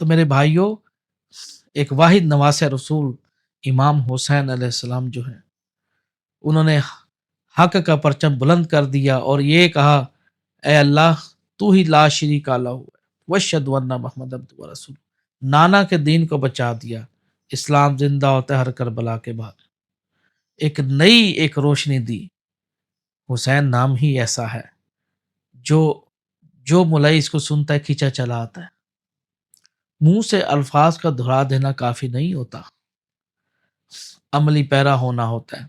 تو میرے بھائیوں، ایک واحد نواسہ رسول امام حسین علیہ السلام جو ہے، انہوں نے حق کا پرچم بلند کر دیا اور یہ کہا، اے اللہ تو ہی لا شریک لہ واشہد ان محمد عبدہ و رسول۔ نانا کے دین کو بچا دیا، اسلام زندہ ہوتا ہے ہر کربلا کے بعد، ایک نئی ایک روشنی دی۔ حسین نام ہی ایسا ہے جو جو ملئی اس کو سنتا ہے کھینچا چلا آتا ہے۔ منہ سے الفاظ کا دہرا دینا کافی نہیں ہوتا، عملی پیرا ہونا ہوتا ہے۔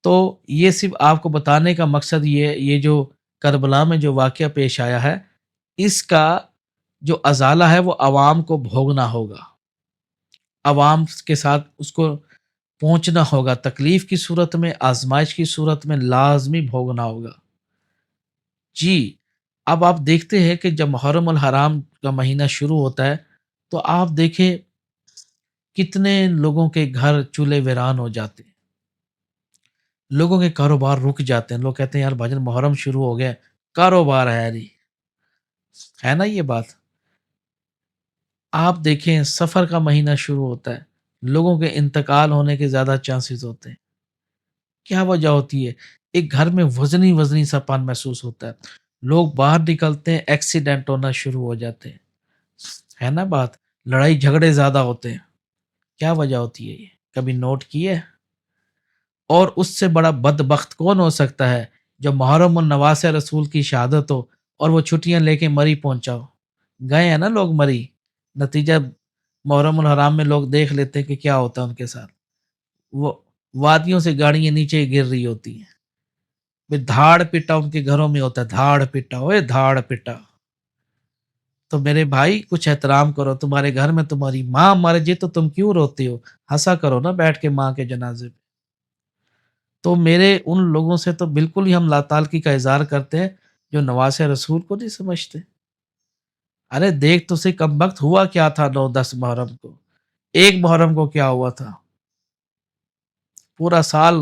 تو یہ صرف آپ کو بتانے کا مقصد یہ جو کربلا میں جو واقعہ پیش آیا ہے، اس کا جو ازالہ ہے وہ عوام کو بھوگنا ہوگا، عوام کے ساتھ اس کو پہنچنا ہوگا، تکلیف کی صورت میں، آزمائش کی صورت میں لازمی بھوگنا ہوگا۔ جی، اب آپ دیکھتے ہیں کہ جب محرم الحرام کا مہینہ شروع ہوتا ہے تو آپ دیکھیں کتنے لوگوں کے گھر چولہے ویران ہو جاتے ہیں، لوگوں کے کاروبار رک جاتے ہیں۔ لوگ کہتے ہیں یار بھاجن محرم شروع ہو گیا، کاروبار ہے نہیں، ہے نا یہ بات۔ آپ دیکھیں سفر کا مہینہ شروع ہوتا ہے، لوگوں کے انتقال ہونے کے زیادہ چانسز ہوتے ہیں۔ کیا وجہ ہوتی ہے؟ ایک گھر میں وزنی وزنی سا پان محسوس ہوتا ہے، لوگ باہر نکلتے ہیں، ایکسیڈنٹ ہونا شروع ہو جاتے ہیں، ہے نا بات۔ لڑائی جھگڑے زیادہ ہوتے ہیں۔ کیا وجہ ہوتی ہے یہ؟ کبھی نوٹ کیے؟ اور اس سے بڑا بدبخت کون ہو سکتا ہے جو محرم النواس رسول کی شہادت ہو اور وہ چھٹیاں لے کے مری پہنچا ہو؟ گئے ہیں نا لوگ مری، نتیجہ محرم الحرام میں لوگ دیکھ لیتے ہیں کہ کیا ہوتا ہے ان کے ساتھ۔ وہ وادیوں سے گاڑیاں نیچے گر رہی ہوتی ہیں، پھر دھاڑ پٹا ان کے گھروں میں ہوتا ہے، دھاڑ پٹا ہوئے دھاڑ پٹا۔ تو میرے بھائی کچھ احترام کرو، تمہارے گھر میں تمہاری ماں مر جائے تو تم کیوں روتے ہو؟ ہنسا کرو نا بیٹھ کے ماں کے جنازے پہ۔ تو میرے ان لوگوں سے تو بالکل ہی ہم لاتعلقی کا اظہار کرتے ہیں جو نواس رسول کو نہیں سمجھتے۔ ارے دیکھ تو سے کم وقت ہوا کیا تھا 9-10 محرم کو، ایک محرم کو کیا ہوا تھا؟ پورا سال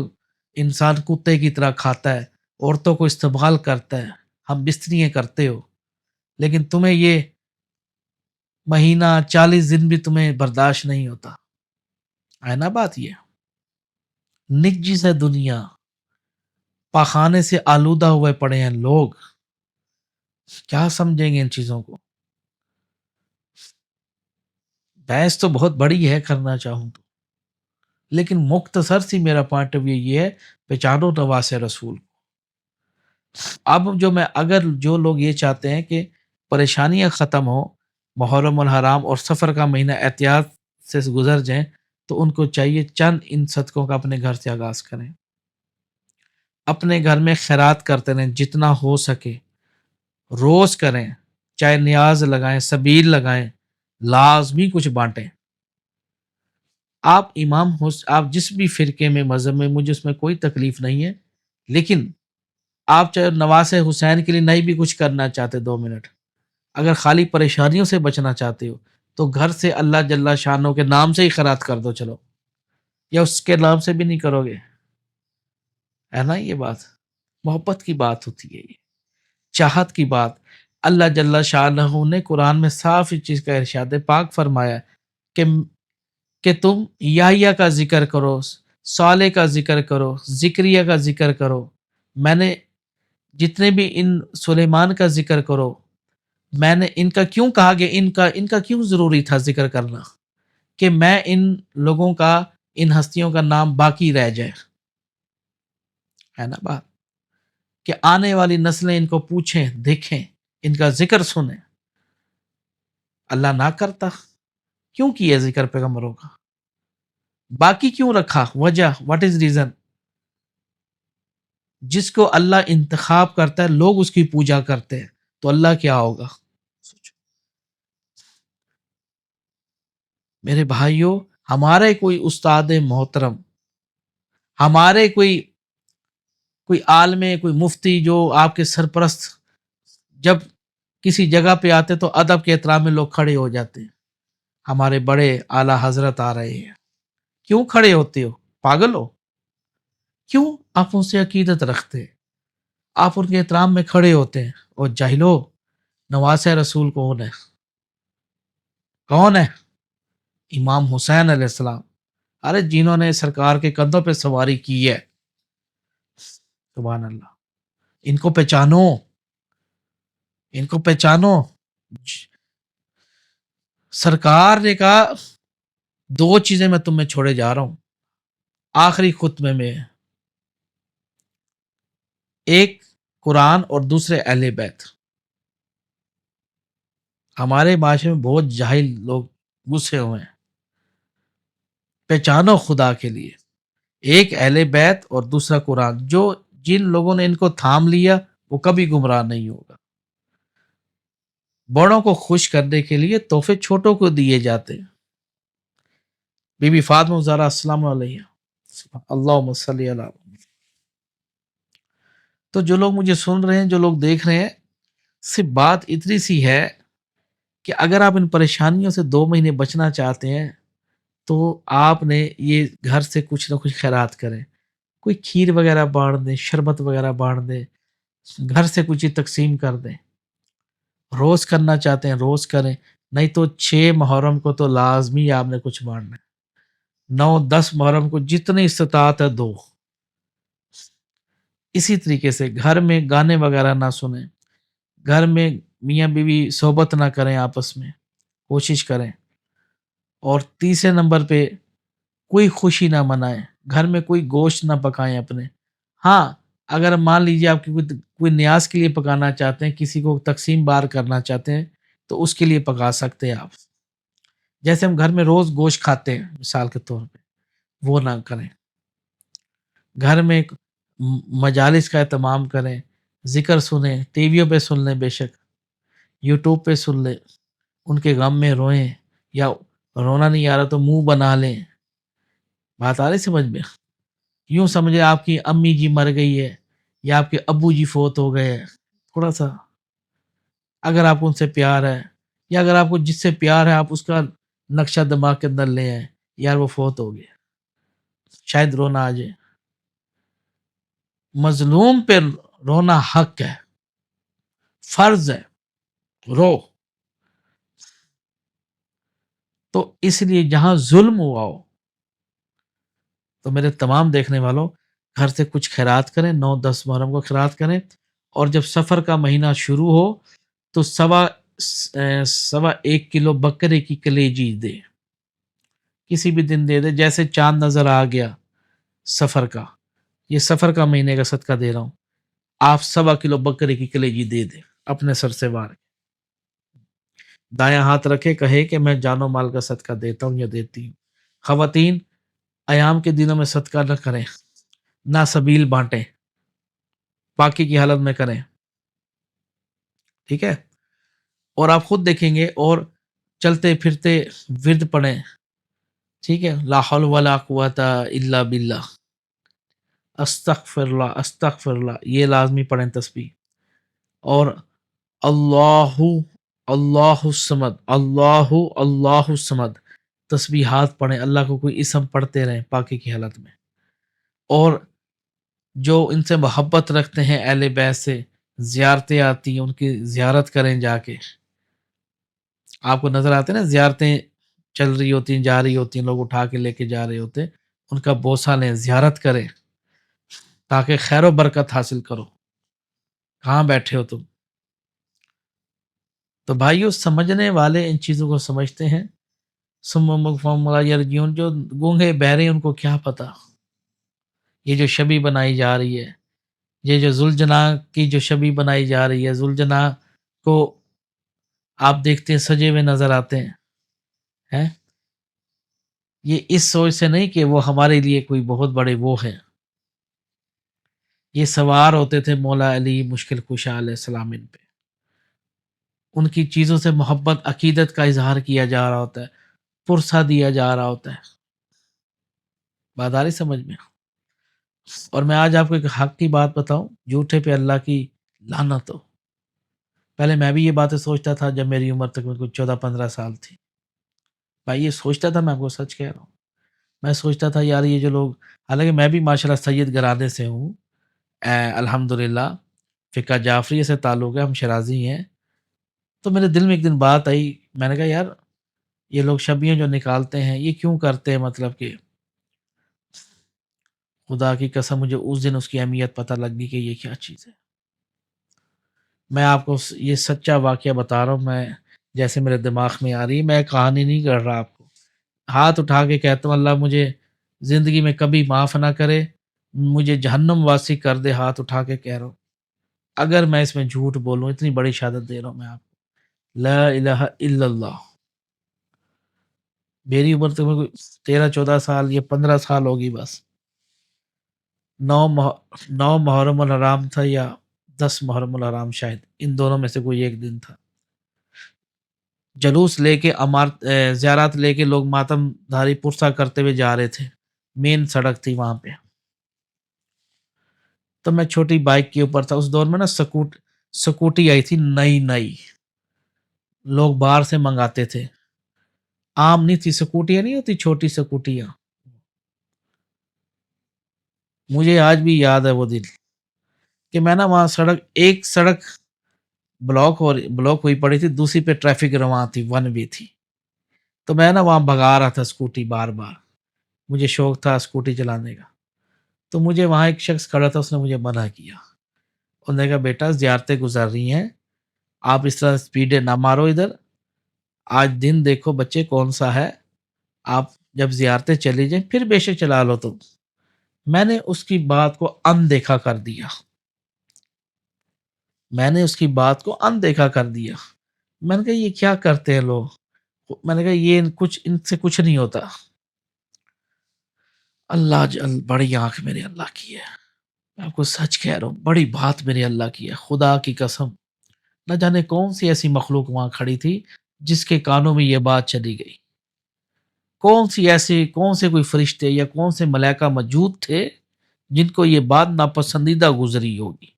انسان کتے کی طرح کھاتا ہے، عورتوں کو استعمال کرتا ہے، ہم بستریاں کرتے ہو، لیکن تمہیں یہ مہینہ 40 دن بھی تمہیں برداشت نہیں ہوتا، ہے نا بات یہ۔ نجس ہے دنیا، پاخانے سے آلودہ ہوئے پڑے ہیں لوگ، کیا سمجھیں گے ان چیزوں کو؟ بحث تو بہت بڑی ہے کرنا چاہوں تو، لیکن مختصر سی میرا پوائنٹ آف ویو یہ ہے، پہچانو نواس رسول۔ اب اگر جو لوگ یہ چاہتے ہیں کہ پریشانیاں ختم ہو، محرم الحرام اور سفر کا مہینہ احتیاط سے گزر جائیں، تو ان کو چاہیے چند ان صدقوں کا اپنے گھر سے آغاز کریں، اپنے گھر میں خیرات کرتے رہیں جتنا ہو سکے، روز کریں، چاہے نیاز لگائیں، سبیل لگائیں، لازمی کچھ بانٹیں۔ آپ آپ جس بھی فرقے میں، مذہب میں، مجھے اس میں کوئی تکلیف نہیں ہے، لیکن آپ چاہے نواس حسین کے لیے نہیں بھی کچھ کرنا چاہتے 2 منٹ، اگر خالی پریشانیوں سے بچنا چاہتے ہو تو گھر سے اللہ جل شانہ کے نام سے ہی خیرات کر دو چلو، یا اس کے نام سے بھی نہیں کرو گے، ہے نا یہ بات۔ محبت کی بات ہوتی ہے، یہ چاہت کی بات۔ اللہ جل شانہ نے قرآن میں صاف اس چیز کا ارشاد پاک فرمایا کہ تم یحییٰ کا ذکر کرو، صالح کا ذکر کرو، ذکریہ کا ذکر کرو، میں نے جتنے بھی ان سلیمان کا ذکر کرو، میں نے ان کا کیوں کہا کہ ان کا کیوں ضروری تھا ذکر کرنا، کہ میں ان لوگوں کا، ان ہستیوں کا نام باقی رہ جائے، ہے نا بات، کہ آنے والی نسلیں ان کو پوچھیں، دیکھیں، ان کا ذکر سنیں۔ اللہ نہ کرتا، کیوں کیا ذکر پیغمبروں کا؟ باقی کیوں رکھا؟ وجہ، واٹ از ریزن؟ جس کو اللہ انتخاب کرتا ہے لوگ اس کی پوجا کرتے ہیں، تو اللہ کیا ہوگا؟ سوچو میرے بھائیوں، ہمارے کوئی استاد محترم، ہمارے کوئی عالم، کوئی مفتی جو آپ کے سرپرست، جب کسی جگہ پہ آتے تو ادب کے احترام میں لوگ کھڑے ہو جاتے ہیں، ہمارے بڑے اعلیٰ حضرت آ رہے ہیں، کیوں کھڑے ہوتے ہو؟ پاگل ہو؟ کیوں آپ ان سے عقیدت رکھتے ہیں، آپ ان کے احترام میں کھڑے ہوتے ہیں؟ اور جاہلو، نواس رسول کون ہے؟ کون ہے؟ امام حسین علیہ السلام. ارے جنہوں نے سرکار کے کندھوں پہ سواری کی ہے. سبحان اللہ. ان کو پہچانو، ان کو پہچانو. سرکار نے کہا 2 چیزیں میں تمہیں چھوڑے جا رہا ہوں آخری خطبے میں، ایک قرآن اور دوسرے اہل بیت. ہمارے معاشرے میں بہت جاہل لوگ گھسے ہوئے ہیں. پہچانو خدا کے لیے، ایک اہل بیت اور دوسرا قرآن. جن لوگوں نے ان کو تھام لیا وہ کبھی گمراہ نہیں ہوگا. بڑوں کو خوش کرنے کے لیے تحفے چھوٹوں کو دیے جاتے ہیں. بی بی فاطمہ زہرا السلام علیہ، اللہم صلی علی. تو جو لوگ مجھے سن رہے ہیں، جو لوگ دیکھ رہے ہیں، صرف بات اتنی سی ہے کہ اگر آپ ان پریشانیوں سے 2 مہینے بچنا چاہتے ہیں تو آپ نے یہ گھر سے کچھ نہ کچھ خیرات کریں. کوئی کھیر وغیرہ بانٹ دیں، شربت وغیرہ بانٹ دیں، گھر سے کچھ چیز تقسیم کر دیں. روز کرنا چاہتے ہیں روز کریں، نہیں تو 6 محرم کو تو لازمی آپ نے کچھ بانٹنا ہے. 9-10 محرم کو جتنی استطاعت ہے دو. اسی طریقے سے گھر میں گانے وغیرہ نہ سنیں، گھر میں میاں بیوی صحبت نہ کریں، آپس میں کوشش کریں. اور تیسرے نمبر پہ کوئی خوشی نہ منائیں، گھر میں کوئی گوشت نہ پکائیں اپنے. ہاں اگر مان لیجیے آپ کی کوئی نیاز کے لیے پکانا چاہتے ہیں، کسی کو تقسیم بار کرنا چاہتے ہیں تو اس کے لیے پکا سکتے ہیں آپ. جیسے ہم گھر میں روز گوشت کھاتے ہیں مثال کے طور پہ، وہ نہ کریں. گھر میں مجالس کا اہتمام کریں، ذکر سنیں، ٹی ویوں پہ سن لیں، بے شک یوٹیوب پہ سن لیں، ان کے غم میں روئیں، یا رونا نہیں آ رہا تو منہ بنا لیں. بات آ رہی سمجھ میں؟ یوں سمجھے آپ کی امی جی مر گئی ہے یا آپ کے ابو جی فوت ہو گئے ہیں، تھوڑا سا اگر آپ کو ان سے پیار ہے، یا اگر آپ کو جس سے پیار ہے آپ اس کا نقشہ دماغ کے اندر لے آئیں، یار وہ فوت ہو گیا، شاید رونا آ جائے. مظلوم پہ رونا حق ہے، فرض ہے، رو. تو اس لیے جہاں ظلم ہوا ہو تو میرے تمام دیکھنے والوں گھر سے کچھ خیرات کریں، 9-10 محرم کو خیرات کریں. اور جب سفر کا مہینہ شروع ہو تو 1.25 کلو بکرے کی کلیجی دے، کسی بھی دن دے دے. جیسے چاند نظر آ گیا سفر کا، یہ سفر کا مہینے کا صدقہ دے رہا ہوں، آپ 1.25 کلو بکرے کی کلیجی دے دیں اپنے سر سے وار. دایاں ہاتھ رکھے، کہے کہ میں جان و مال کا صدقہ دیتا ہوں یا دیتی ہوں. خواتین ایام کے دنوں میں صدقہ نہ کریں، نہ سبیل بانٹیں، باقی کی حالت میں کریں. ٹھیک ہے؟ اور آپ خود دیکھیں گے، اور چلتے پھرتے ورد پڑھیں. ٹھیک ہے، لا حول ولا قوت الا باللہ، استغفر اللہ استغفر اللہ، یہ لازمی پڑھیں تسبیح. اور اللہ اللہ الصمد، اللہ اللہ الصمد تسبیحات پڑھیں. اللہ کو کوئی اسم پڑھتے رہیں پاکی کی حالت میں. اور جو ان سے محبت رکھتے ہیں اہل بیت سے، زیارتیں آتی ہیں ان کی زیارت کریں جا کے. آپ کو نظر آتے ہیں نا زیارتیں چل رہی ہوتی ہیں، جا رہی ہوتی ہیں، لوگ اٹھا کے لے کے جا رہے ہوتے ہیں، ان کا بوسہ لیں، زیارت کریں تاکہ خیر و برکت حاصل کرو. کہاں بیٹھے ہو تم؟ تو بھائیو سمجھنے والے ان چیزوں کو سمجھتے ہیں. یرجون، جو گونگے بہرے ہیں ان کو کیا پتا. یہ جو شبی بنائی جا رہی ہے، یہ جو ذوالجناح کی جو شبی بنائی جا رہی ہے، ذوالجناح کو آپ دیکھتے ہیں سجے ہوئے نظر آتے ہیں. یہ اس سوچ سے نہیں کہ وہ ہمارے لیے کوئی بہت بڑے وہ ہیں. یہ سوار ہوتے تھے مولا علی مشکل کشا علیہ السلام ان پہ. ان کی چیزوں سے محبت، عقیدت کا اظہار کیا جا رہا ہوتا ہے، پرسہ دیا جا رہا ہوتا ہے. بات آ رہی سمجھ میں؟ اور میں آج آپ کو ایک حق کی بات بتاؤں، جھوٹے پہ اللہ کی لعنت ہو. پہلے میں بھی یہ باتیں سوچتا تھا جب میری عمر تک میرے کو 14-15 سال تھی. بھائی یہ سوچتا تھا، میں آپ کو سچ کہہ رہا ہوں. میں سوچتا تھا یار یہ جو لوگ، حالانکہ میں بھی ماشاءاللہ سید گرانے سے ہوں، الحمدللہ فقہ جعفریہ سے تعلق ہے، ہم شرازی ہیں. تو میرے دل میں ایک دن بات آئی، میں نے کہا یار یہ لوگ شبیہ جو نکالتے ہیں یہ کیوں کرتے ہیں؟ مطلب کہ خدا کی قسم مجھے اس دن اس کی اہمیت پتہ لگ گئی کہ یہ کیا چیز ہے۔ میں آپ کو یہ سچا واقعہ بتا رہا ہوں، میں جیسے میرے دماغ میں آ رہی ہے، میں کہانی نہیں کر رہا آپ کو۔ ہاتھ اٹھا کے کہتا ہوں اللہ مجھے زندگی میں کبھی معاف نہ کرے، مجھے جہنم واسی کر دے، ہاتھ اٹھا کے کہہ رہا ہوں۔ اگر میں اس میں جھوٹ بولوں، اتنی بڑی شہادت دے رہا ہوں میں آپ کو، لا الہ الا اللہ۔ میری عمر تو 13 14 سال یا 15 سال ہوگی بس۔ 9 محرم الحرام تھا یا 10 محرم الحرام، شاید ان دونوں میں سے کوئی ایک دن تھا۔ جلوس لے کے زیارات لے کے لوگ ماتم دھاری پرسا کرتے ہوئے جا رہے تھے، مین سڑک تھی وہاں پہ۔ تو میں چھوٹی بائک کے اوپر تھا، اس دور میں نا سکوٹی آئی تھی نئی، لوگ باہر سے منگاتے تھے، عام نہیں تھی، سکوٹیاں نہیں ہوتی چھوٹی سکوٹیاں۔ مجھے آج بھی یاد ہے وہ دن کہ میں نا وہاں ایک سڑک بلاک ہوئی پڑی تھی، دوسری پہ ٹریفک رواں تھی، 1 وے تھی۔ تو میں نا وہاں بھگا رہا تھا اسکوٹی بار، مجھے شوق تھا اسکوٹی چلانے کا۔ تو مجھے وہاں ایک شخص کھڑا تھا، اس نے مجھے منع کیا، انہوں نے کہا بیٹا زیارتیں گزر رہی ہیں، آپ اس طرح سپیڈیں نہ مارو ادھر، آج دن دیکھو بچے کون سا ہے، آپ جب زیارتیں چلی جائیں پھر بے شک چلا لو تم۔ میں نے اس کی بات کو اندیکھا کر دیا، میں نے کہا یہ کیا کرتے ہیں لوگ، میں نے کہا یہ ان سے کچھ نہیں ہوتا۔ اللہ بڑی آنکھ میرے اللہ کی ہے، میں آپ کو سچ کہہ رہا ہوں، بڑی بات میرے اللہ کی ہے، خدا کی قسم۔ نہ جانے کون سی ایسی مخلوق وہاں کھڑی تھی جس کے کانوں میں یہ بات چلی گئی، کون سے کوئی فرشتے یا کون سے ملائکہ موجود تھے جن کو یہ بات ناپسندیدہ گزری ہوگی۔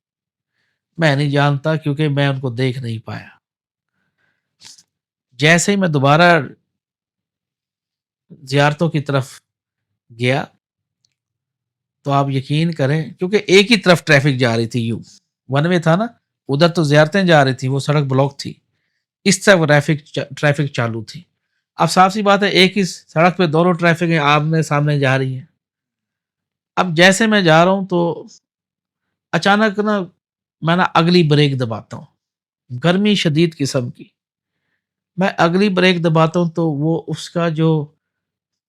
میں نہیں جانتا کیونکہ میں ان کو دیکھ نہیں پایا۔ جیسے ہی میں دوبارہ زیارتوں کی طرف گیا تو آپ یقین کریں، کیونکہ ایک ہی طرف ٹریفک جا رہی تھی، 1 وے تھا نا، ادھر تو زیارتیں جا رہی تھی، وہ سڑک بلاک تھی، اس طرف ٹریفک چالو تھی۔ اب صاف سی بات ہے ایک ہی سڑک پہ دونوں ٹریفک ہیں، آمنے سامنے جا رہی ہیں۔ اب جیسے میں جا رہا ہوں تو اچانک میں اگلی بریک دباتا ہوں، گرمی شدید قسم کی، میں اگلی بریک دباتا ہوں تو وہ اس کا جو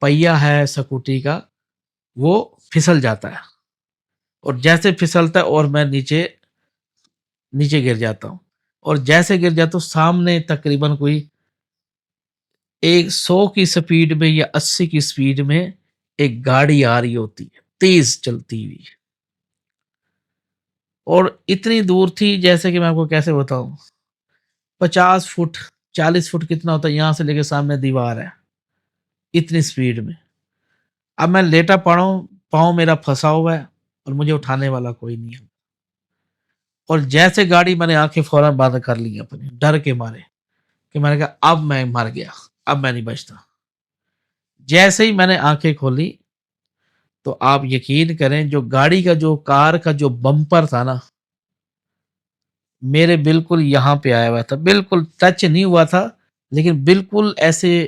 پہیا ہے سکوٹی کا وہ پھسل جاتا ہے، اور جیسے پھسلتا ہے اور میں نیچے گر جاتا ہوں، اور جیسے گر جاتا ہوں سامنے تقریباً کوئی 100 کی سپیڈ میں یا 80 کی سپیڈ میں ایک گاڑی آ رہی ہوتی ہے تیز چلتی ہوئی، اور اتنی دور تھی جیسے کہ میں آپ کو کیسے بتاؤں، 50 فٹ 40 فٹ کتنا ہوتا ہے یہاں سے لے کے سامنے دیوار ہے، اتنی سپیڈ میں۔ اب میں لیٹا پڑا ہوں، پاؤں میرا پھنسا ہوا ہے اور مجھے اٹھانے والا کوئی نہیں ہے، اور جیسے گاڑی میں نے آنکھیں فوراً بند کر لی اپنے ڈر کے مارے کہ میں نے کہا اب میں مر گیا، اب میں نہیں بچتا۔ جیسے ہی میں نے آنکھیں کھولی تو آپ یقین کریں جو گاڑی کا جو کار کا جو بمپر تھا نا میرے بالکل یہاں پہ آیا ہوا تھا، بالکل ٹچ نہیں ہوا تھا لیکن بالکل ایسے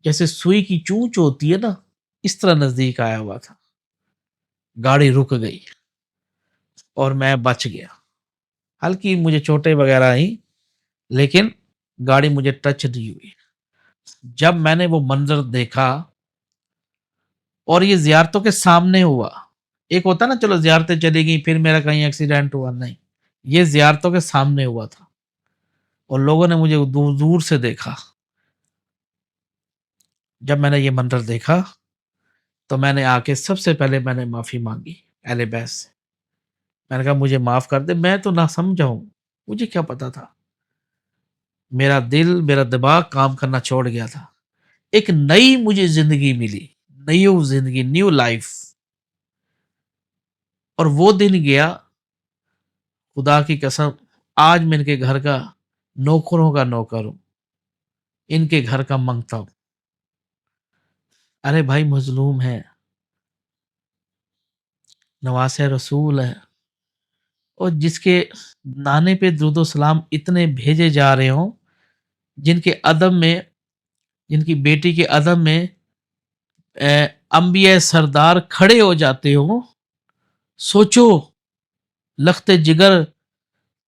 جیسے سوئی کی چونچ ہوتی ہے نا اس طرح نزدیک آیا ہوا تھا، گاڑی رک گئی اور میں بچ گیا، ہلکی مجھے چوٹیں وغیرہ آئیں لیکن گاڑی مجھے ٹچ نہیں ہوئی۔ جب میں نے وہ منظر دیکھا، اور یہ زیارتوں کے سامنے ہوا، ایک ہوتا نا چلو زیارتیں چلی گئی پھر میرا کہیں ایکسیڈنٹ ہوا، نہیں، یہ زیارتوں کے سامنے ہوا تھا اور لوگوں نے مجھے دور دور سے دیکھا۔ جب میں نے یہ منظر دیکھا تو میں نے آ کے سب سے پہلے میں نے معافی مانگی اہل بیت سے، میں نے کہا مجھے معاف کر دے، میں تو نہ سمجھا ہوں، مجھے کیا پتا تھا، میرا دل میرا دماغ کام کرنا چھوڑ گیا تھا، ایک نئی مجھے زندگی ملی، نیو زندگی، نیو لائف، اور وہ دن گیا خدا کی قسم، آج میں ان کے گھر کا نوکروں کا نوکر ہوں، ان کے گھر کا منگتا ہوں۔ ارے بھائی مظلوم ہے، نواس رسول ہے، اور جس کے نانے پہ درود و سلام اتنے بھیجے جا رہے ہوں، جن کے ادب میں ان کی بیٹی کے عدم میں انبیاء سردار کھڑے ہو جاتے ہوں. سوچو لخت جگر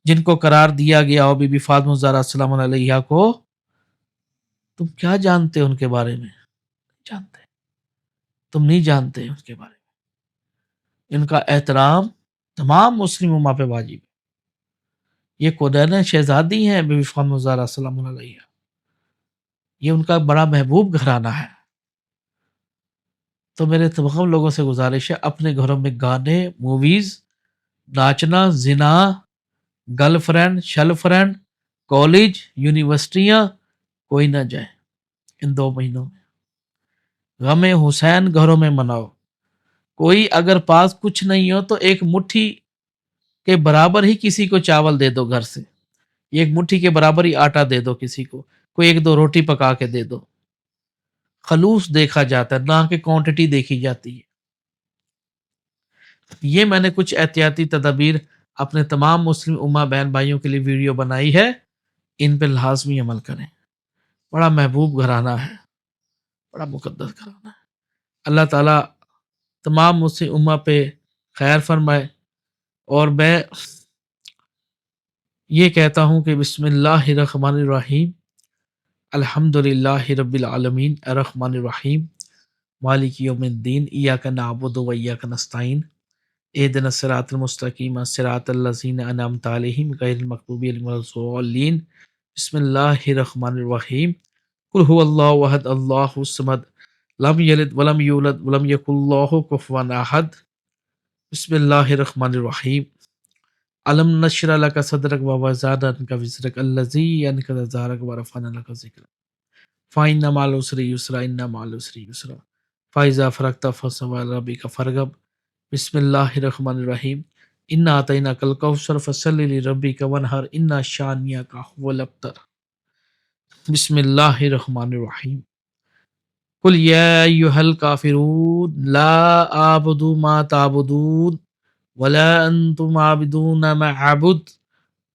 جن کو قرار دیا گیا ہو بی بی فاطمہ الزہرا السلام علیہا کو، تم کیا جانتے ہو ان کے بارے میں؟ جانتے تم نہیں جانتے ان کے بارے میں. ان کا احترام تمام مسلم امہ پہ واجب ہے. یہ کونین شہزادی ہیں بی بی فاطمہ الزہرا السلام علیہا. یہ ان کا بڑا محبوب گھرانہ ہے. تو میرے تمام لوگوں سے گزارش ہے اپنے گھروں میں گانے، موویز، ناچنا، زنا، گرل فرینڈ، شل فرینڈ، کالج، یونیورسٹیاں کوئی نہ جائے ان 2 مہینوں میں. غم حسین گھروں میں مناؤ. کوئی اگر پاس کچھ نہیں ہو تو ایک مٹھی کے برابر ہی کسی کو چاول دے دو گھر سے. ایک مٹھی کے برابر ہی آٹا دے دو کسی کو. کوئی 1-2 روٹی پکا کے دے دو. خلوص دیکھا جاتا ہے، نہ کہ کوانٹٹی دیکھی جاتی ہے. یہ میں نے کچھ احتیاطی تدابیر اپنے تمام مسلم امہ بہن بھائیوں کے لیے ویڈیو بنائی ہے، ان پہ لازمی عمل کریں. بڑا محبوب گھرانہ ہے، بڑا مقدس گھرانہ ہے. اللہ تعالیٰ تمام مسلم امہ پہ خیر فرمائے. اور میں یہ کہتا ہوں کہ بسم اللہ الرحمن الرحیم، الحمد للہ رب العالمین، الرحمن الرحیم، مالک یوم الدین، ایاک نعبد و ایاک نستعین، اہدنا الصراط المستقیم، صراط الذین انعمت علیہم غیر المغضوب علیہم ولا الضالین. بسم اللہ الرحمن الرحیم، قل هو اللہ احد اللہ الصمد لم یلد ولم یولد ولم یکن له کفوا احد. بسم اللہ الرحمن الرحیم، علم نشرح لک صدرک ووضعنا عنک وزرک الذی انقض ظہرک ورفعنا لک ذکرک فإن مع العسر یسرا ان مع العسر یسرا فإذا فرغت فانصب إلی ربک فارغب. بسم اللہ الرحمن الرحیم، انا اعطیناک الکوثر فصلی لربک وانحر ان شانئک هو الابتر. بسم اللہ الرحمن الرحیم، قل یا ایھا الکافرون لا اعبد ما تعبدون ولا انتم عابدون ما اعبد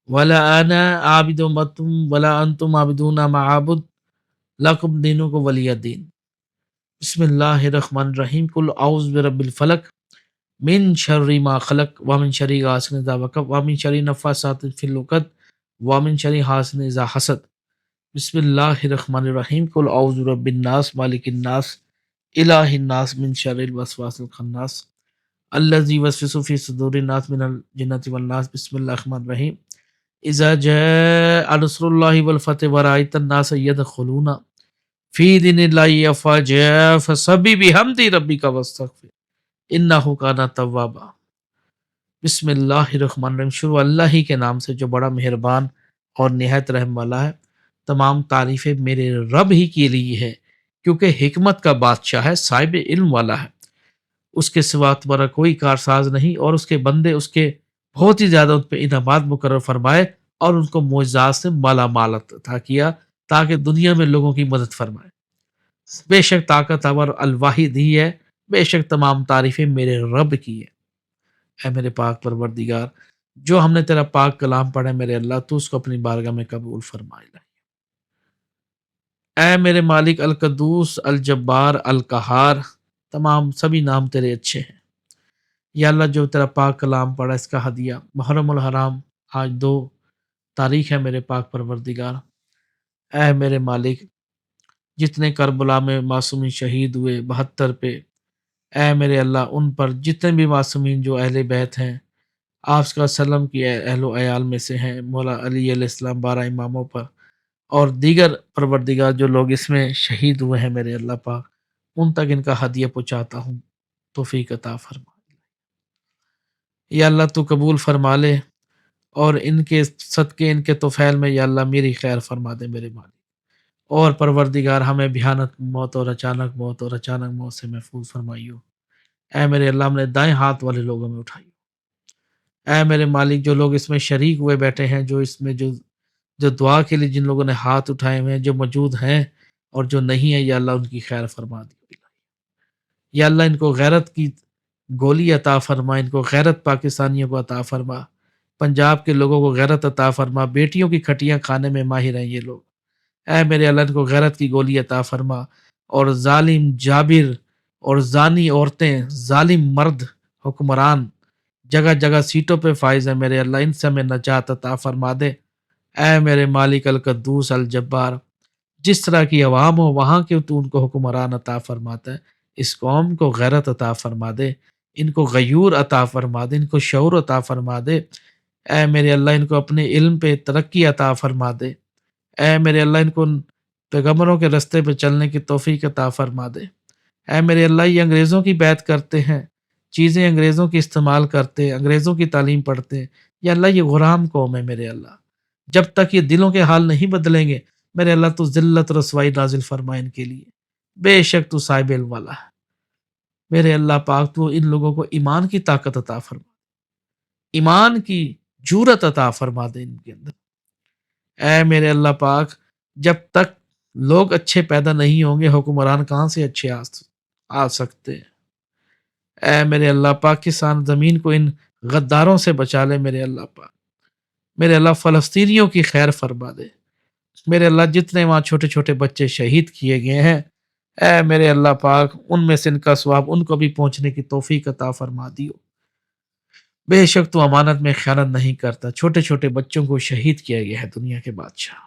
ولا انا عابد ما انتم ولا انتم عابدون ما اعبد لکم دینکم ولی دین. بسم اللہ الرحمن الرحیم، قل اعوذ برب الفلق من شر ما خلق ومن شر غاسق اذا وقب ومن شر النفاثات فی العقد ومن شر حاسد اذا حسد. بسم اللہ الرحمن الرحیم، قل اعوذ برب الناس مالک الناس الہ الناس من شر الوسواس الخناس الذی یوسوس فی صدور الناس من الجنۃ والناس. بسم اللہ الرحمن الرحیم، اذا جاء نصر اللہ والفتح ورأیت الناس يدخلون فی دین اللہ افواجا فسبح بحمد ربک واستغفر انہ کان توابا. بسم اللہ الرحمن الرحیم، شروع اللہ ہی کے نام سے جو بڑا مہربان اور نہایت رحم والا ہے. تمام تعریفیں میرے رب ہی کے لیے ہے کیونکہ حکمت کا بادشاہ ہے، صاحب علم والا ہے. اس کے سوا تمہارا کوئی کارساز نہیں، اور اس کے بندے اس کے بہت ہی زیادہ ان پہ انعامات مقرر فرمائے اور ان کو معجزات سے مالا مال عطا کیا تاکہ دنیا میں لوگوں کی مدد فرمائے. بے شک طاقتور الواحد ہی ہے، بے شک تمام تعریفیں میرے رب کی ہے. اے میرے پاک پروردگار، جو ہم نے تیرا پاک کلام پڑھا میرے اللہ، تو اس کو اپنی بارگاہ میں قبول فرمائے. اے میرے مالک القدوس الجبار القہار، تمام سبھی نام تیرے اچھے ہیں. یا اللہ، جو تیرا پاک کلام پڑھا اس کا ہدیہ محرم الحرام آج 2 تاریخ ہے میرے پاک پروردگار. اے میرے مالک، جتنے کربلا میں معصومین شہید ہوئے 72 پہ، اے میرے اللہ ان پر جتنے بھی معصومین جو اہل بیت ہیں، آپ صلی اللہ علیہ وسلم کی اہل و عیال میں سے ہیں، مولا علی علیہ السلام 12 اماموں پر، اور دیگر پروردگار جو لوگ اس میں شہید ہوئے ہیں میرے اللہ پاک، ان تک ان کا ہدیہ پہنچاتا ہوں. توفیق عطا فرما. یا اللہ تو قبول فرما لے، اور ان کے صدقے ان کے طفیل میں یا اللہ میری خیر فرما دے میرے مالک. اور پروردگار ہمیں بھیانک موت اور اچانک موت سے محفوظ فرمائیو. اے میرے اللہ، ہم نے دائیں ہاتھ والے لوگوں میں اٹھائیو. اے میرے مالک، جو لوگ اس میں شریک ہوئے بیٹھے ہیں، جو اس میں جو دعا کے لیے جن لوگوں نے ہاتھ اٹھائے ہوئے ہیں، جو موجود ہیں اور جو نہیں ہیں، یا اللہ ان کی خیر فرما دی. یا اللہ ان کو غیرت کی گولی عطا فرما، ان کو غیرت پاکستانیوں کو عطا فرما، پنجاب کے لوگوں کو غیرت عطا فرما. بیٹیوں کی کھٹیاں کھانے میں ماہر ہیں یہ لوگ. اے میرے اللہ ان کو غیرت کی گولی عطا فرما، اور ظالم جابر اور زانی عورتیں، ظالم مرد حکمران جگہ جگہ سیٹوں پہ فائز ہے میرے اللہ، ان سے ہمیں نجات عطا فرما دے۔ اے میرے مالک القدوس الجبار، جس طرح کی عوام ہو وہاں کے تو ان کو حکمران عطا فرماتا ہے، اس قوم کو غیرت عطا فرما دے، ان کو غیور عطا فرما دے، ان کو شعور عطا فرما دے۔ اے میرے اللہ ان کو اپنے علم پہ ترقی عطا فرما دے۔ اے میرے اللہ ان کو پیغمبروں کے رستے پہ چلنے کی توفیق عطا فرما دے۔ اے میرے اللہ یہ انگریزوں کی بیعت کرتے ہیں، چیزیں انگریزوں کی استعمال کرتے ہیں، انگریزوں کی تعلیم پڑھتے ہیں، یا اللہ یہ غلام قوم ہے میرے اللہ، جب تک یہ دلوں کے حال نہیں بدلیں گے میرے اللہ تو ذلت رسوائی نازل فرمائے ان کے لیے، بے شک تو صاحب علم والا ہے میرے اللہ پاک، تو ان لوگوں کو ایمان کی طاقت عطا فرما، ایمان کی جرأت عطا فرما دے ان کے اندر۔ اے میرے اللہ پاک جب تک لوگ اچھے پیدا نہیں ہوں گے حکمران کہاں سے اچھے آ سکتے ہیں۔ اے میرے اللہ پاکستان زمین کو ان غداروں سے بچا لے میرے اللہ پاک، میرے اللہ فلسطینیوں کی خیر فرما دے میرے اللہ، جتنے وہاں چھوٹے چھوٹے بچے شہید کیے گئے ہیں اے میرے اللہ پاک ان میں سے ان کا ثواب ان کو بھی پہنچنے کی توفیق عطا فرما دیو، بے شک تو امانت میں خیانت نہیں کرتا۔ چھوٹے چھوٹے بچوں کو شہید کیا گیا ہے دنیا کے بادشاہ،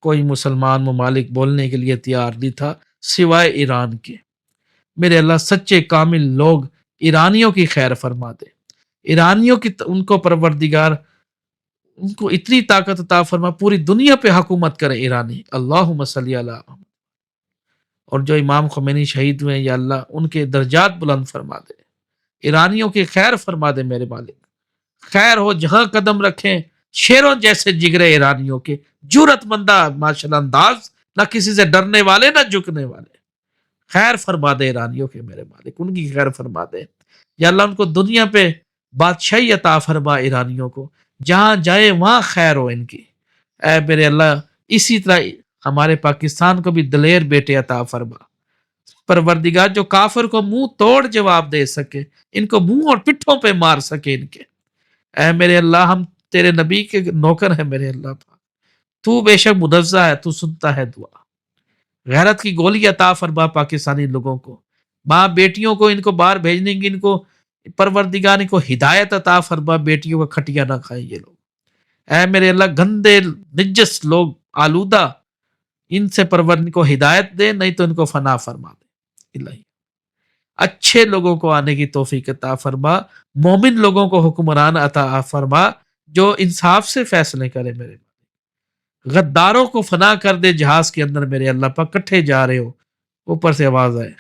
کوئی مسلمان ممالک بولنے کے لیے تیار نہیں تھا سوائے ایران کے۔ میرے اللہ سچے کامل لوگ ایرانیوں کی خیر فرما دے، ایرانیوں کی ان کو پروردگار ان کو اتنی طاقت عطا فرما پوری دنیا پہ حکومت کرے ایرانی، اللہم صلی علی محمد۔ اور جو امام خمینی شہید ہوئے یا اللہ ان کے درجات بلند فرما دے، ایرانیوں کی خیر فرما دے میرے مالک، خیر ہو جہاں قدم رکھیں، شیروں جیسے جگرے ایرانیوں کے، جرت مندہ ماشاءاللہ انداز، نہ کسی سے ڈرنے والے نہ جھکنے والے، خیر فرما دے ایرانیوں کے میرے مالک، ان کی خیر فرما دے یا اللہ، ان کو دنیا پہ بادشاہی عطا فرما ایرانیوں کو، جہاں جائے وہاں خیر ہو ان کی۔ اے میرے اللہ اسی طرح ہمارے پاکستان کو بھی دلیر بیٹے عطا فرما، پروردگار جو کافر کو منہ توڑ جواب دے سکے، ان کو منہ اور پٹھوں پہ مار سکے ان کے۔ اے میرے اللہ ہم تیرے نبی کے نوکر ہیں میرے اللہ پاک، تو بے شک منزہ ہے، تو سنتا ہے دعا، غیرت کی گولی عطا فرما پاکستانی لوگوں کو، ماں بیٹیوں کو ان کو باہر بھیجنے کی ان کو پروردگار ان کو ہدایت عطا فرما، بیٹیوں کا کھٹیا نہ کھائیں یہ لوگ۔ اے میرے اللہ گندے نجس لوگ آلودہ، ان سے پروردگار کو ہدایت دے، نہیں تو ان کو فنا فرما دے الہی، اچھے لوگوں کو آنے کی توفیق عطا فرما، مومن لوگوں کو حکمران عطا فرما جو انصاف سے فیصلے کرے میرے، غداروں کو فنا کر دے جہاز کے اندر میرے اللہ پاک، کٹھے جا رہے ہو اوپر سے آواز آئے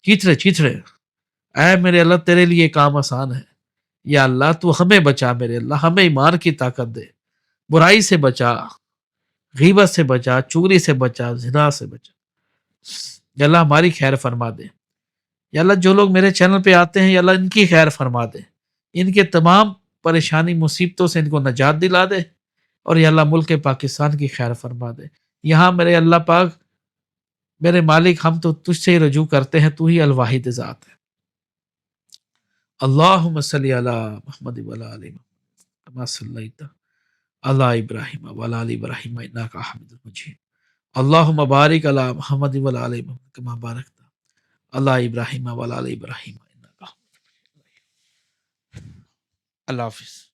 چیترے چیترے، اے میرے اللہ تیرے لیے کام آسان ہے یا اللہ، تو ہمیں بچا میرے اللہ، ہمیں ایمان کی طاقت دے، برائی سے بچا، غیبت سے بچا، چوری سے بچا، زنا سے بچا یا اللہ، ہماری خیر فرما دے یا اللہ، جو لوگ میرے چینل پہ آتے ہیں یا اللہ ان کی خیر فرما دے، ان کے تمام پریشانی مصیبتوں سے ان کو نجات دلا دے، اور یا اللہ ملک پاکستان کی خیر فرما دے۔ یہاں میرے اللہ پاک میرے مالک ہم تو تجھ سے ہی رجوع کرتے ہیں، تو ہی الواحد ذات ہے۔ اللہم صلی علی محمد وعلی آل محمد کما صلیت علی ابراہیم وعلی آل ابراہیم انک حمید مجید، اللہم بارک علی محمد وعلی آل محمد کما بارکت علی ابراہیم وعلی آل ابراہیم انک حمید مجید۔ اللہ حافظ۔